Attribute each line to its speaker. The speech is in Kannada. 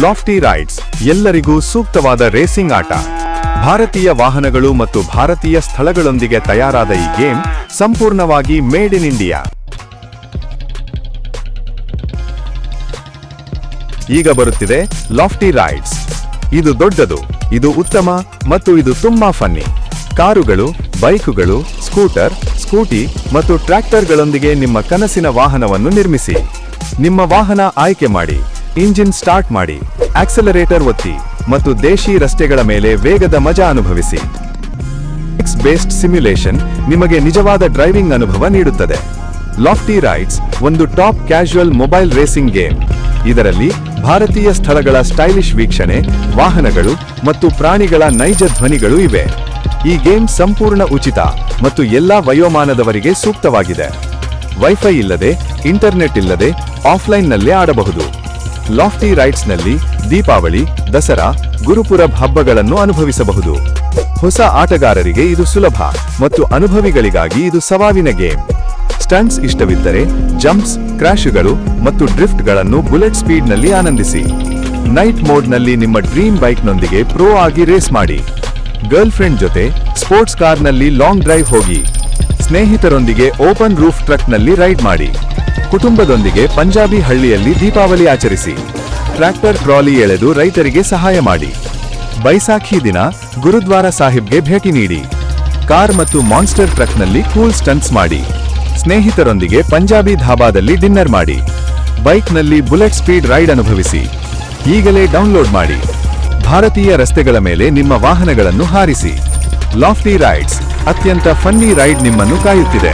Speaker 1: ಲಾಫ್ಟಿ ರೈಡ್ಸ್ ಎಲ್ಲರಿಗೂ ಸೂಕ್ತವಾದ ರೇಸಿಂಗ್ ಆಟ. ಭಾರತೀಯ ವಾಹನಗಳು ಮತ್ತು ಭಾರತೀಯ ಸ್ಥಳಗಳೊಂದಿಗೆ ತಯಾರಾದ ಈ ಗೇಮ್ ಸಂಪೂರ್ಣವಾಗಿ ಮೇಡ್ ಇನ್ ಇಂಡಿಯಾ. ಈಗ ಬರುತ್ತಿದೆ ಲಾಫ್ಟಿ ರೈಡ್ಸ್. ಇದು ದೊಡ್ಡದು, ಇದು ಉತ್ತಮ ಮತ್ತು ಇದು ತುಂಬಾ ಫನ್ನಿ. ಕಾರುಗಳು, ಬೈಕುಗಳು, ಸ್ಕೂಟರ್, ಸ್ಕೂಟಿ ಮತ್ತು ಟ್ರ್ಯಾಕ್ಟರ್ಗಳೊಂದಿಗೆ ನಿಮ್ಮ ಕನಸಿನ ವಾಹನವನ್ನು ನಿರ್ಮಿಸಿ. ನಿಮ್ಮ ವಾಹನ ಆಯ್ಕೆ ಮಾಡಿ, ಇಂಜಿನ್ ಸ್ಟಾರ್ಟ್ ಮಾಡಿ, ಆಕ್ಸಲರೇಟರ್ ಒತ್ತಿ ಮತ್ತು ದೇಶಿ ರಸ್ತೆಗಳ ಮೇಲೆ ವೇಗದ ಮಜಾ ಅನುಭವಿಸಿ. ಫಿಸಿಕ್ಸ್ ಬೇಸ್ಡ್ ಸಿಮ್ಯುಲೇಷನ್ ನಿಮಗೆ ನಿಜವಾದ ಡ್ರೈವಿಂಗ್ ಅನುಭವ ನೀಡುತ್ತದೆ. ಲಾಫ್ಟಿ ರೈಡ್ಸ್ ಒಂದು top casual mobile racing game. ಇದರಲ್ಲಿ ಭಾರತೀಯ ಸ್ಥಳಗಳ ಸ್ಟೈಲಿಶ್ ವೀಕ್ಷಣೆ, ವಾಹನಗಳು ಮತ್ತು ಪ್ರಾಣಿಗಳ ನೈಜ ಧ್ವನಿಗಳು ಇವೆ. ಈ ಗೇಮ್ ಸಂಪೂರ್ಣ ಉಚಿತ ಮತ್ತು ಎಲ್ಲಾ ವಯೋಮಾನದವರಿಗೆ ಸೂಕ್ತವಾಗಿದೆ. ವೈಫೈ ಇಲ್ಲದೆ, ಇಂಟರ್ನೆಟ್ ಇಲ್ಲದೆ ಆಫ್ಲೈನ್ನಲ್ಲೇ ಆಡಬಹುದು. ಲಾಫ್ಟಿ ರೈಡ್ಸ್ನಲ್ಲಿ ದೀಪಾವಳಿ, ದಸರಾ, ಗುರುಪುರಬ್ ಹಬ್ಬಗಳನ್ನು ಅನುಭವಿಸಬಹುದು. ಹೊಸ ಆಟಗಾರರಿಗೆ ಇದು ಸುಲಭ ಮತ್ತು ಅನುಭವಿಗಳಿಗಾಗಿ ಇದು ಸವಾಲಿನ ಗೇಮ್. ಸ್ಟಂಟ್ಸ್ ಇಷ್ಟವಿದ್ದರೆ ಜಂಪ್ಸ್, ಕ್ರ್ಯಾಶ್ಗಳು ಮತ್ತು ಡ್ರಿಫ್ಟ್ಗಳನ್ನು ಬುಲೆಟ್ ಸ್ಪೀಡ್ನಲ್ಲಿ ಆನಂದಿಸಿ. ನೈಟ್ ಮೋಡ್ನಲ್ಲಿ ನಿಮ್ಮ ಡ್ರೀಮ್ ಬೈಕ್ನೊಂದಿಗೆ ಪ್ರೋ ಆಗಿ ರೇಸ್ ಮಾಡಿ. ಗರ್ಲ್ ಫ್ರೆಂಡ್ ಜೊತೆ ಸ್ಪೋರ್ಟ್ಸ್ ಕಾರ್ನಲ್ಲಿ ಲಾಂಗ್ ಡ್ರೈವ್ ಹೋಗಿ. ಸ್ನೇಹಿತರೊಂದಿಗೆ ಓಪನ್ ರೂಫ್ ಟ್ರಕ್ನಲ್ಲಿ ರೈಡ್ ಮಾಡಿ. ಕುಟುಂಬದೊಂದಿಗೆ ಪಂಜಾಬಿ ಹಳ್ಳಿಯಲ್ಲಿ ದೀಪಾವಳಿ ಆಚರಿಸಿ. ಟ್ರ್ಯಾಕ್ಟರ್ ಟ್ರಾಲಿ ಎಳೆದು ರೈತರಿಗೆ ಸಹಾಯ ಮಾಡಿ. ಬೈಸಾಖಿ ದಿನ ಗುರುದ್ವಾರ ಸಾಹಿಬ್ಗೆ ಭೇಟಿ ನೀಡಿ. ಕಾರ್ ಮತ್ತು ಮಾನ್ಸ್ಟರ್ ಟ್ರಕ್ನಲ್ಲಿ ಕೂಲ್ ಸ್ಟಂಟ್ಸ್ ಮಾಡಿ. ಸ್ನೇಹಿತರೊಂದಿಗೆ ಪಂಜಾಬಿ ಧಾಬಾದಲ್ಲಿ ಡಿನ್ನರ್ ಮಾಡಿ. ಬೈಕ್ನಲ್ಲಿ ಬುಲೆಟ್ ಸ್ಪೀಡ್ ರೈಡ್ ಅನುಭವಿಸಿ. ಈಗಲೇ ಡೌನ್ಲೋಡ್ ಮಾಡಿ. ಭಾರತೀಯ ರಸ್ತೆಗಳ ಮೇಲೆ ನಿಮ್ಮ ವಾಹನಗಳನ್ನು ಹಾರಿಸಿ. ಲಾಫ್ಟಿ ರೈಡ್ಸ್ ಅತ್ಯಂತ ಫನ್ನಿ ರೈಡ್ ನಿಮ್ಮನ್ನು ಕಾಯುತ್ತಿದೆ.